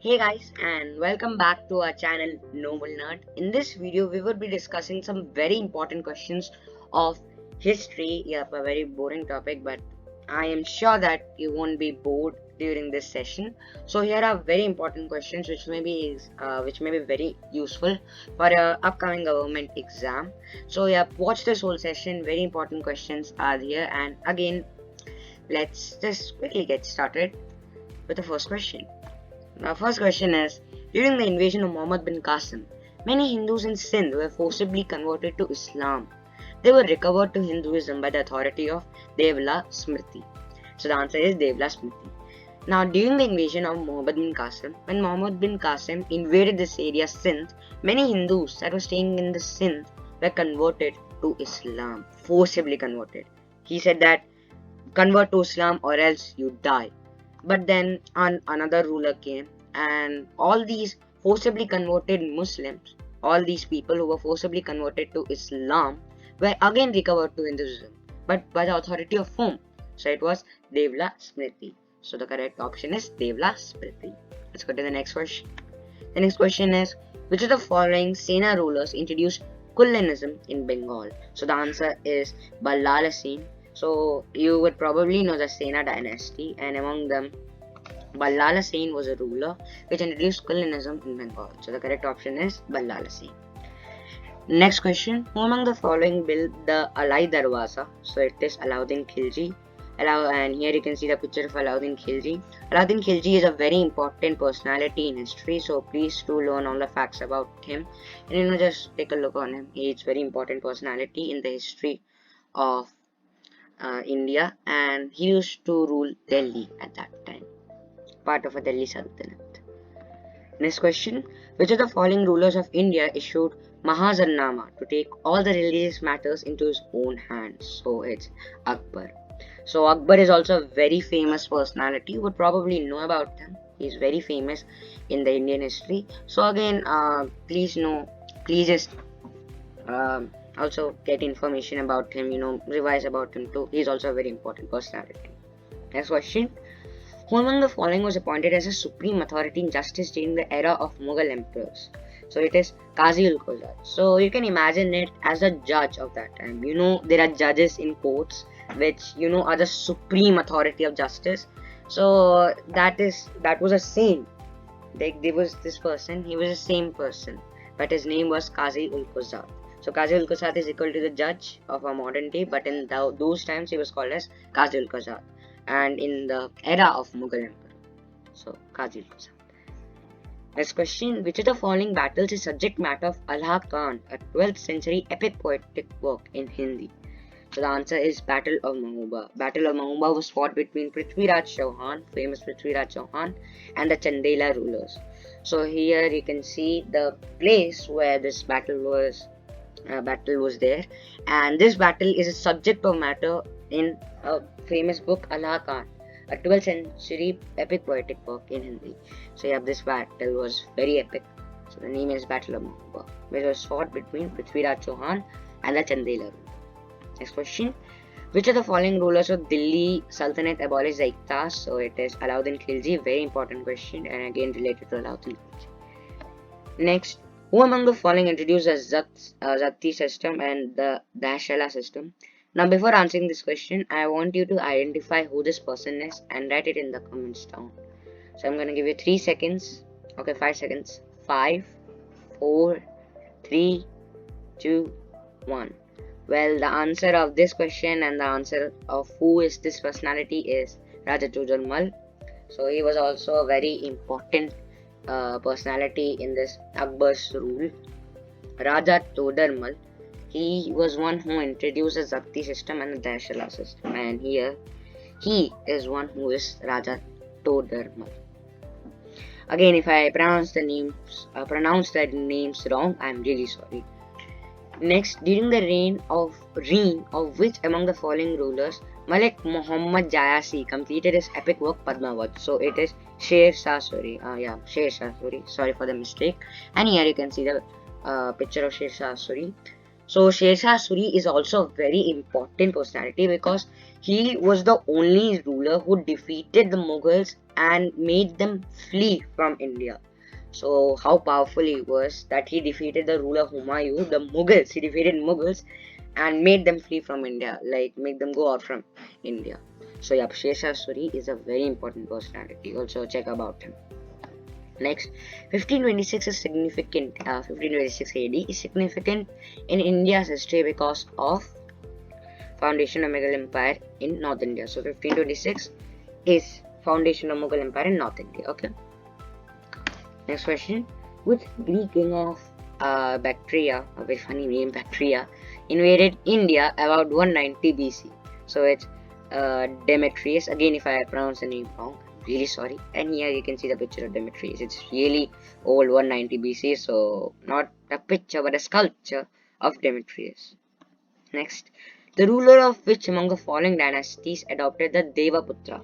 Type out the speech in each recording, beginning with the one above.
Hey guys, and welcome back to our channel Noble Nerd. In this video, we will be discussing some very important questions of history. Yep, a very boring topic, but I am sure that you won't be bored during this session. So here are very important questions which may be very useful for a upcoming government exam. So yep, watch this whole session. Very important questions are here, and again, let's just quickly get started with the first question. Now, first question is, during the invasion of Muhammad bin Qasim, many Hindus in Sindh were forcibly converted to Islam. They were recovered to Hinduism by the authority of Devla Smriti. So the answer is Devla Smriti. Now, during the invasion of Muhammad bin Qasim, when Muhammad bin Qasim invaded this area Sindh, many Hindus that were staying in the Sindh were converted to Islam, forcibly converted. He said that convert to Islam or else you die. But then another ruler came, and all these forcibly converted Muslims, all these people who were forcibly converted to Islam, were again recovered to Hinduism, but by the authority of whom? So it was Devla Smriti. So the correct option is Devla Smriti. Let's go to the next question. The next question is, which of the following Sena rulers introduced Kullinism in Bengal? So the answer is Ballala Sen. So you would probably know the Sena dynasty, and among them, Ballala Sen was a ruler which introduced Kullinism in Bengal. So the correct option is Ballala Sen. Next question: who among the following built the Alai Darwaza? So it is Alauddin Khilji. And here you can see the picture of Alauddin Khilji. Alauddin Khilji is a very important personality in history, so please do learn all the facts about him and just take a look on him. He is very important personality in the history of India, and he used to rule Delhi at that time, part of a Delhi Sultanate. Next question: which of the following rulers of India issued Mahazarnama to take all the religious matters into his own hands? So it's Akbar. So Akbar is also a very famous personality. You would probably know about him. He's very famous in the Indian history. So again, please just also get information about him. Revise about him too. He's also a very important personality. Next question: who among the following was appointed as a supreme authority in justice during the era of Mughal emperors? So it is Qazi ul Qazat. So you can imagine it as a judge of that time. There are judges in courts which are the supreme authority of justice. So that was a saint. There was this person. He was the same person, but his name was Qazi ul Qazat. So Qazi ul Qazat is equal to the judge of our modern day, but in those times he was called as Qazi ul Qazat, and in the era of Mughal Emperor. So Qazi ul Qazat. Next question: which of the following battles is subject matter of Allah Khan, a 12th century epic poetic work in Hindi? So the answer is Battle of Mahoba. Battle of Mahoba was fought between Prithviraj Chauhan, famous Prithviraj Chauhan, and the Chandela rulers. So here you can see the place where this battle was there, and this battle is a subject of matter in a famous book Allah Khan, a 12th century epic poetic work in Hindi. So yeah, this battle was very epic. So the name is Battle of Mahoba, which was fought between Prithviraj Chauhan and the Chandela rulers. Next question: which of the following rulers of Delhi Sultanate abolished the Iktas? So it is Alauddin Khilji. Very important question, and again related to Alauddin Khilji. Next: who among the following introduced the Zakti system and the Dashala system? Now, before answering this question, I want you to identify who this person is and write it in the comments down. So I'm gonna give you 3 seconds. Okay, 5 seconds. 5, 4, 3, 2, 1. Well, the answer of this question and the answer of who is this personality is Raja Todarmal. So he was also a very important personality in this Akbar's rule. Raja Todarmal, he was one who introduced the Zakti system and the Dashala system, and here he is one who is Raja Todarmal. Again, if I pronounce the names wrong, I'm really sorry. Next, during the reign of which among the following rulers Malik Muhammad Jayasi completed his epic work Padmavat? So it is Sher Shah Suri. Sher Shah Suri. Sorry for the mistake. And here you can see the picture of Sher Shah Suri. So Sher Shah Suri is also a very important personality because he was the only ruler who defeated the Mughals and made them flee from India. So how powerful he was that he defeated the ruler Humayun, the Mughals. He defeated Mughals and made them flee from India, like make them go out from India. So yeah, Sher Shah Suri is a very important personality. Also check about him. Next, 1526 is significant. 1526 AD is significant in India's history because of foundation of Mughal Empire in North India. So 1526 is foundation of Mughal Empire in North India. Okay. Next question: which Greek king of Bactria, a very funny name, Bactria, invaded India about 190 BC? So it's Demetrius. Again, if I pronounce the name wrong, really sorry. And here you can see the picture of Demetrius. It's really old, 190 BC, so not a picture but a sculpture of Demetrius. Next, the ruler of which among the following dynasties adopted the Devaputra?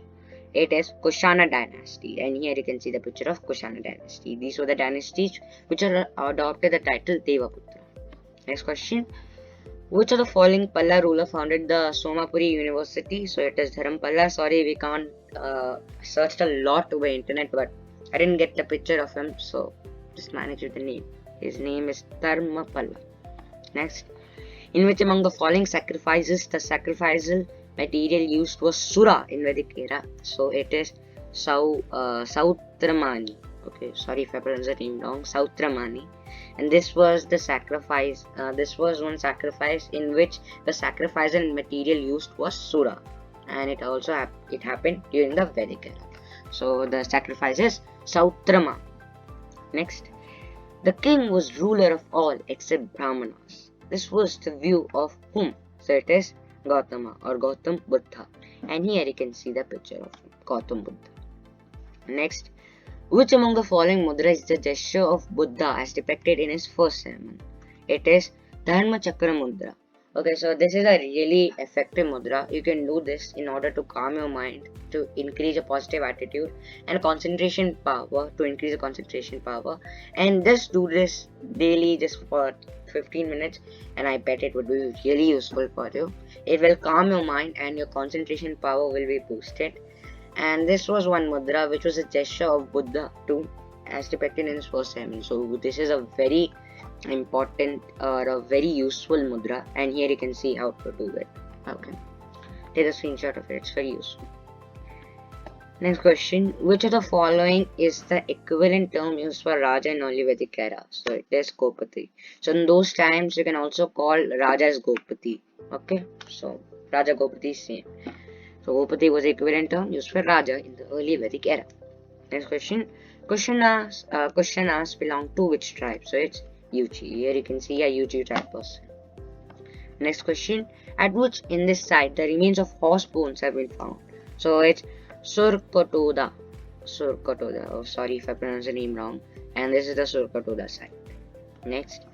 It is Kushana dynasty, and here you can see the picture of Kushana dynasty. These were the dynasties which adopted the title Devaputra. Next question: which of the following Palla ruler founded the Somapuri University? So it is Dharampalla. Sorry, we can't searched a lot over internet, but I didn't get the picture of him, so just manage with the name. His name is Dharmapalla. Next, in which among the following sacrifices the sacrificial material used was Sura in Vedic era? So it is Sautramani. Okay, sorry if I pronounce the name wrong. Sautramani. And this was the sacrifice. This was one sacrifice in which the sacrificial material used was Sura, and it also happened during the Vedic era. So the sacrifice is Sautrama. Next, the king was ruler of all except Brahmanas. This was the view of whom? So it is Gautama or Gautam Buddha, and here you can see the picture of Gautam Buddha. Next, which among the following mudra is the gesture of Buddha as depicted in his first sermon? It is Dharma Chakra Mudra. Okay, so this is a really effective mudra. You can do this in order to calm your mind, to increase a positive attitude, and concentration power, to increase the concentration power. And just do this daily, just for 15 minutes, and I bet it would be really useful for you. It will calm your mind and your concentration power will be boosted. And this was one mudra which was a gesture of Buddha too, as depicted in his first sermon. So this is a very important or a very useful mudra, and here you can see how to do it. Okay, take a screenshot of it, it's very useful. Next question: which of the following is the equivalent term used for Raja in early Vedic era? So it is Gopati. So in those times you can also call Raja as Gopati. Okay, so Raja Gopati is same. So Gopati was the equivalent term used for Raja in the early Vedic era. Next question: Kushyanas belong to which tribe? So it's Yuchi. Here you can see a Yuchi tribe person. Next question: at which in this site the remains of horse bones have been found? So it's Surkotoda. Surkotoda. Oh, sorry if I pronounce the name wrong. And this is the Surkotoda site. Next,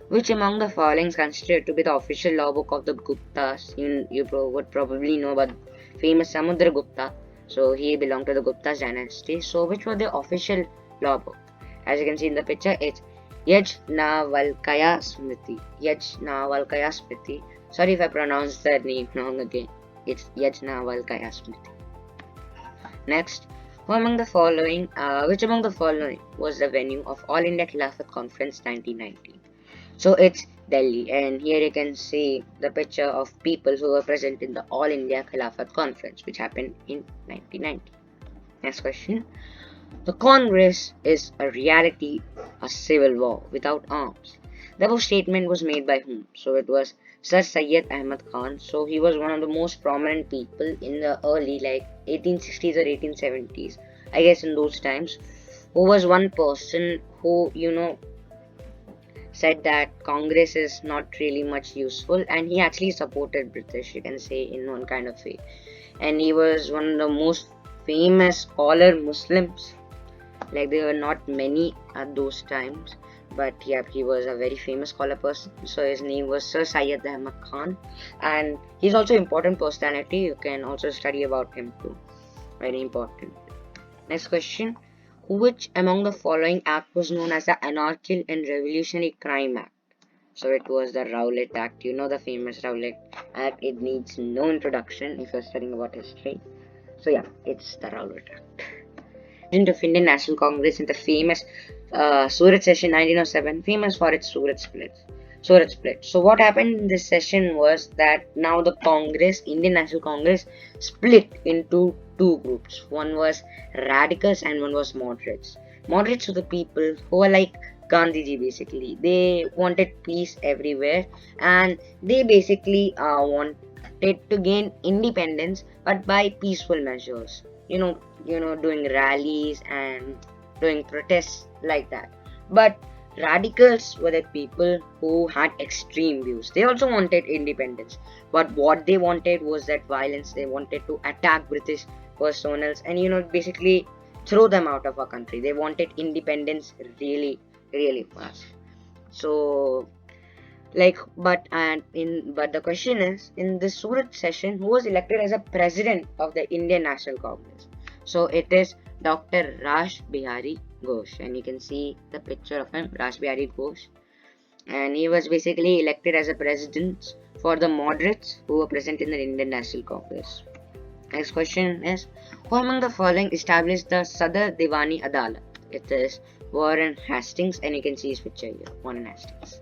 which among the following is considered to be the official law book of the Guptas? You would probably know about famous Samudragupta. So he belonged to the Gupta's dynasty. So which was the official law book? As you can see in the picture, it's Yajnavalkya Smriti. Yajnavalkya Smriti. Sorry if I pronounced that name wrong again. It's Yajnavalkya Smriti. Next, which among the following was the venue of All India Khilafat Conference 1919? So it's Delhi, and here you can see the picture of people who were present in the All India Khilafat Conference, which happened in 1990. Next question: the Congress is a reality, a civil war without arms. The above statement was made by whom? So it was Sir Syed Ahmad Khan. So he was one of the most prominent people in the early 1860s or 1870s, I guess in those times, who was one person who said that Congress is not really much useful, and he actually supported British, you can say, in one kind of way. And he was one of the most famous scholar Muslims. Like there were not many at those times, but yeah, he was a very famous scholar person. So his name was Sir Syed Ahmad Khan, and he's also an important personality. You can also study about him too. Very important. Next question: which among the following act was known as the Anarchical and Revolutionary Crime Act? So it was the Rowlatt Act. You know the famous Rowlatt Act. It needs no introduction if you're studying about history. So yeah, it's the Rowlatt Act. Of Indian National Congress in the famous Surat session 1907, famous for its Surat split. Surat split. So what happened in this session was that now the Congress, Indian National Congress, split into two groups. One was radicals and one was moderates. Moderates were the people who were like Gandhiji basically. They wanted peace everywhere, and they basically wanted to gain independence, but by peaceful measures. Doing rallies and doing protests like that. But radicals were the people who had extreme views. They also wanted independence, but what they wanted was that violence. They wanted to attack British personals and basically throw them out of our country. They wanted independence really, really fast. So but the question is, in this Surat session, who was elected as a president of the Indian National Congress? So it is Dr. Raj Bihari Ghosh, and you can see the picture of him, Raj Bihari Ghosh, and he was basically elected as a president for the moderates who were present in the Indian National Congress. Next question is, who among the following established the Sadar Diwani Adalat? It is Warren Hastings, and you can see his picture here, Warren Hastings.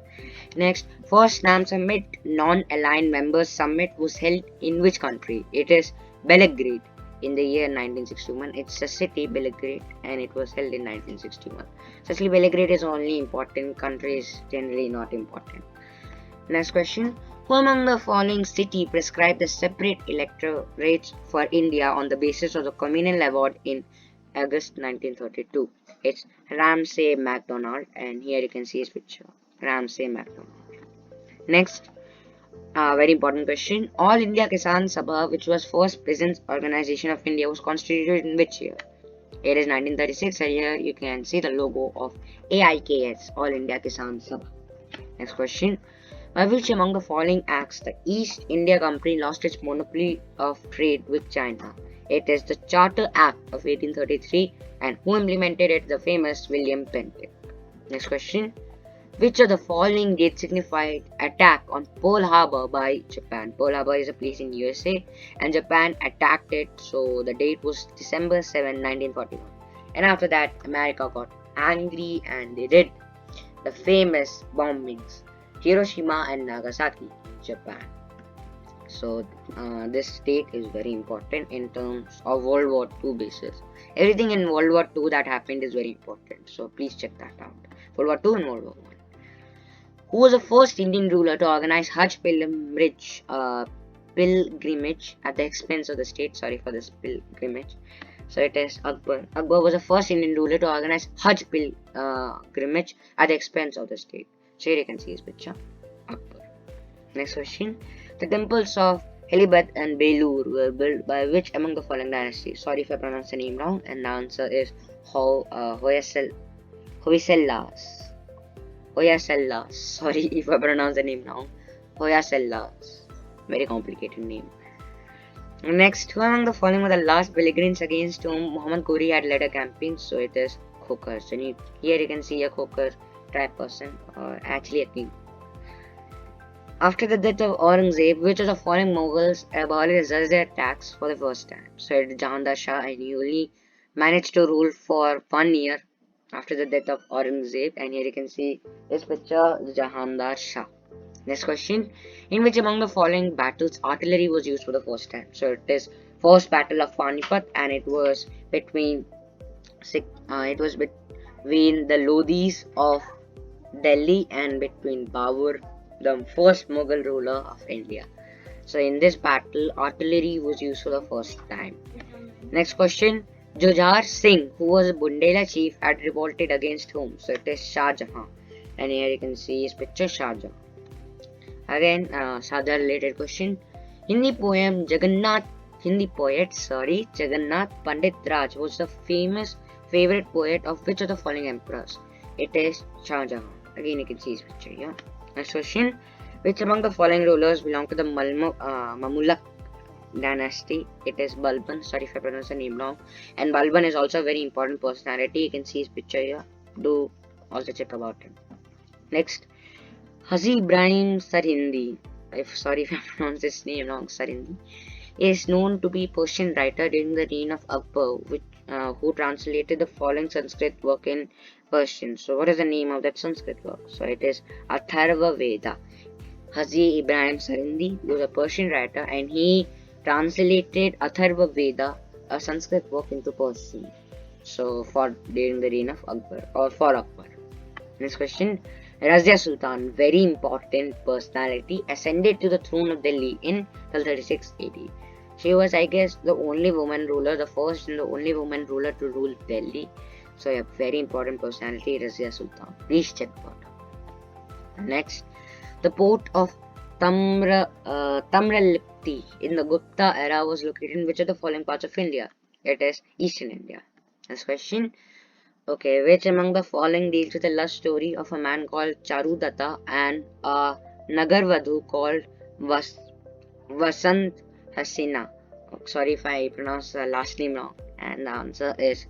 Next, first NAM Summit non-aligned members summit was held in which country? It is Belgrade in the year 1961. It's a city, Belgrade, and it was held in 1961. So actually Belgrade is only important, country is generally not important. Next question, who among the following city prescribed the separate electorates for India on the basis of the Communal Award in August 1932? It's Ramsay MacDonald, and here you can see his picture. Ramsay MacDonald. Next, very important question. All India Kisan Sabha, which was first peasants organization of India, was constituted in which year? It is 1936, and here you can see the logo of AIKS, All India Kisan Sabha. Next question. By which among the following acts the East India Company lost its monopoly of trade with China? It is the Charter Act of 1833, and who implemented it? The famous William Bentinck. Next question. Which of the following dates signified attack on Pearl Harbor by Japan? Pearl Harbor is a place in USA, and Japan attacked it, so the date was December 7, 1941. And after that, America got angry and they did the famous bombings, Hiroshima and Nagasaki, Japan. So this date is very important in terms of World War II basis. Everything in World War II that happened is very important, so please check that out. World War II and World War I. Who was the first Indian ruler to organize Hajj pilgrimage at the expense of the state? Sorry for this pilgrimage. So it is Akbar. Akbar was the first Indian ruler to organize Hajj pilgrimage at the expense of the state. So here you can see his picture. Akbar. Next question. The temples of Helibad and Belur were built by which among the following dynasties? Sorry if I pronounce the name wrong. And the answer is Hoysalas. Sorry if I pronounce the name wrong. Hoysalas. Very complicated name. Next, who among the following were the last belligerents against whom Muhammad Ghori had led a campaign? So it is Khokars. And here you can see a Khokar tribe person, or actually a king. After the death of Aurangzeb, which of the following Mughals abolished Zazdar tax for the first time? So it is Jahandar Shah, and he only managed to rule for 1 year after the death of Aurangzeb, and here you can see this picture, Jahandar Shah. Next question. In which among the following battles artillery was used for the first time? So it is first battle of Panipat, and it was between the Lodhis of Delhi and between Babur, the first Mughal ruler of India. So in this battle artillery was used for the first time. Next question. Jujhar Singh, who was a Bundela chief, had revolted against whom? So it is Shah Jahan, and here you can see his picture, Shah Jahan. Again, Sadar related question. Hindi poet Jagannath Pandit Raj was the famous favorite poet of which of the following emperors? It is Shah Jahan. Again, you can see his picture here. Next question. Which among the following rulers belong to the Mamluk dynasty? It is Balban. Sorry if I pronounce the name wrong. And Balban is also a very important personality. You can see his picture here. Do also check about him. Next. Haji Ibrahim Sarhindi, sorry if I pronounced his name wrong, Sarhindi, is known to be a Persian writer during the reign of Akbar, who translated the following Sanskrit work in Persian. So, what is the name of that Sanskrit work? So, it is Atharva Veda. Haji Ibrahim Sarhindi was a Persian writer and he translated Atharva Veda, a Sanskrit work, into Persian. So, for during the reign of Akbar or for Akbar. Next question. Razia Sultan, very important personality, ascended to the throne of Delhi in 1236 AD. She was, I guess, the only woman ruler, the first and the only woman ruler to rule Delhi. So, a very important personality, Razia Sultan. Please check that. Next, the port of Tamralipti in the Gupta era was located in which of the following parts of India? It is Eastern India. Next question. Okay, which among the following deals with the love story of a man called Charudatta and a Nagarvadhu called Vasant Hasina? Sorry if I pronounce the last name wrong. And the answer is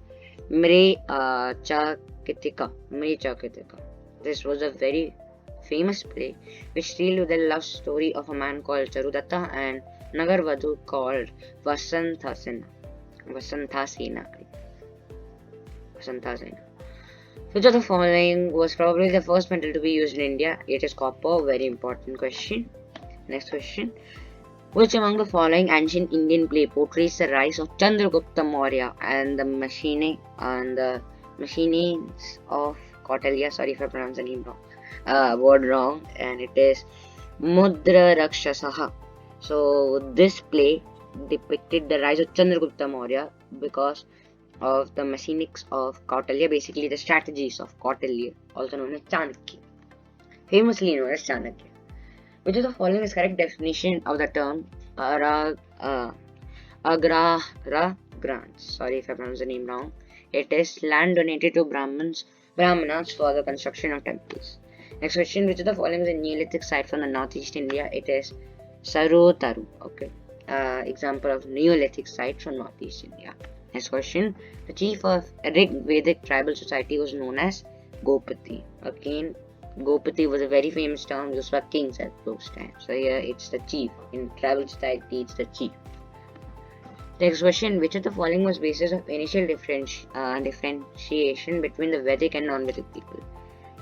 Mre Chakitika. Mre Chakitika. This was a very famous play which deals with the love story of a man called Charudatta and Nagarvadhu called Vasanthasena. Vasanthasena. Which of the following was probably the first metal to be used in India? It is copper. Very important question. Next question. Which among the following ancient Indian play portrays the rise of Chandragupta Maurya and the machines of Kautilya? Sorry if I pronounced the name wrong. Word wrong, and it is Mudra Rakshasaha. So this play depicted the rise of Chandragupta Maurya because of the mechanics of Kautilya, basically the strategies of Kautilya, also known as Chanakya, famously known as Chanakya. Which of the following is correct definition of the term Agrahara grants? Sorry if I pronounced the name wrong. It is land donated to Brahmanas for the construction of temples. Next question. Which of the following is a Neolithic site from the northeast India? It is Sarotaru. Okay. Example of Neolithic site from northeast India. Next question. The chief of Rig Vedic tribal society was known as Gopati. Again, Gopati was a very famous term used for kings at those times. So here it's the chief. In tribal society, it's the chief. Next question. Which of the following was basis of initial differentiation between the Vedic and non-Vedic people?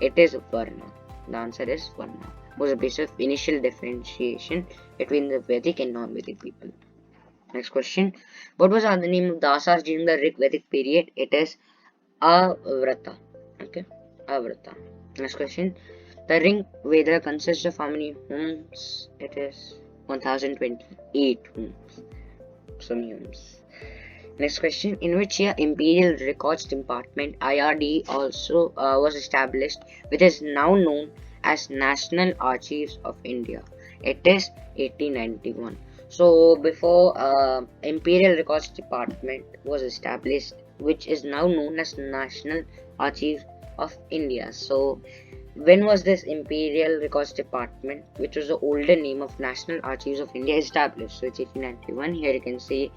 It is Varna. The answer is Varna. Was a basis of initial differentiation between the Vedic and non-Vedic people. Next question. What was the other name of Dasas during the Rig Vedic period? It is Avrata. Okay, Avrata. Next question. The Rig Veda consists of how many homes? It is 1028 homes. Some homes. Next question. In which year Imperial Records Department (IRD) also was established, which is now known as National Archives of India? It is 1891. So before Imperial Records Department was established, which is now known as National Archives of India. So when was this Imperial Records Department, which was the older name of National Archives of India, established? So it's 1891. Here you can see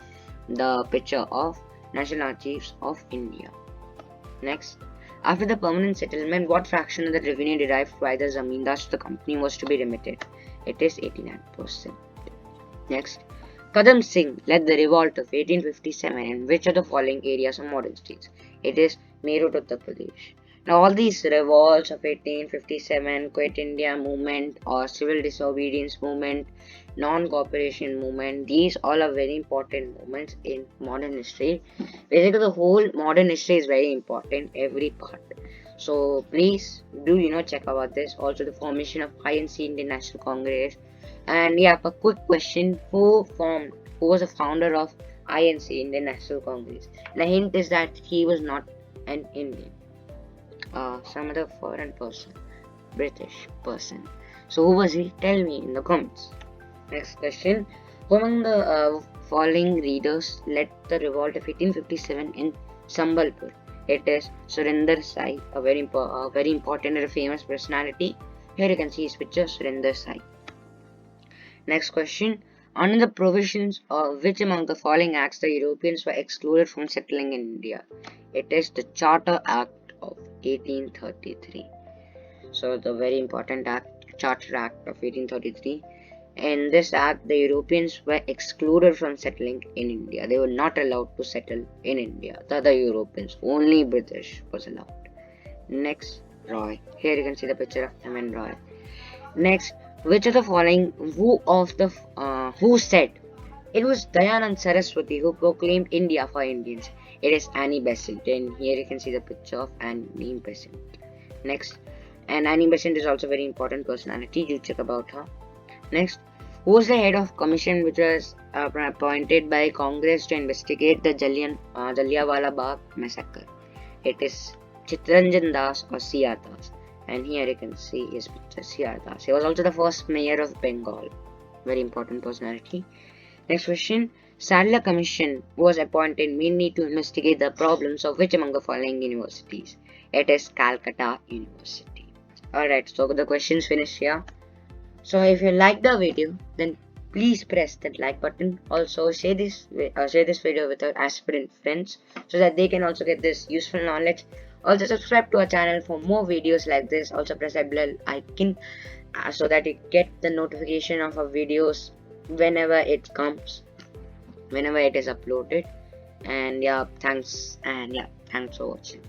the picture of National Archives of India. Next, after the permanent settlement, what fraction of the revenue derived by the zamindars to the company was to be remitted? It is 89%. Next, Kadam Singh led the revolt of 1857 in which of the following areas of modern states? It is Meerut, Uttar Pradesh. Now, all these revolts of 1857, Quit India movement or civil disobedience movement, non-cooperation movement, these all are very important movements in modern history. Basically, the whole modern history is very important, every part. So please do check about this. Also, the formation of INC, Indian National Congress. And yeah, a quick question: who was the founder of INC, Indian National Congress? The hint is that he was not an Indian. Some other foreign person, British person. So who was he? Tell me in the comments. Next question. Who among the following readers led the revolt of 1857 in Sambalpur? It is Surinder Sai, a very important and a famous personality. Here you can see his picture, Surinder Sai. Next question. Under the provisions of which among the following acts the Europeans were excluded from settling in India? It is the Charter Act of 1833. So the very important act, Charter Act of 1833. In this act, the Europeans were excluded from settling in India. They were not allowed to settle in India. The other Europeans, only British was allowed. Next, Roy. Here you can see the picture of M.N. Roy. Next, which of the following who said it was Dayanand Saraswati who proclaimed India for Indians? It is Annie Besant, and here you can see the picture of Annie Besant. Next, and Annie Besant is also a very important personality. You check about her. Next, who was the head of commission which was appointed by Congress to investigate the Jallianwala Bagh massacre? It is Chittaranjan Das or C.R. Das. And here you can see his picture, C.R. Das. He was also the first mayor of Bengal. Very important personality. Next question. Sadler Commission was appointed mainly to investigate the problems of which among the following universities? It is Calcutta University. Alright, so the questions finished here. So if you like the video, then please press that like button. Also share this video with your aspirant friends so that they can also get this useful knowledge. Also subscribe to our channel for more videos like this. Also press that bell icon so that you get the notification of our videos whenever it comes, whenever it is uploaded. And thanks for watching.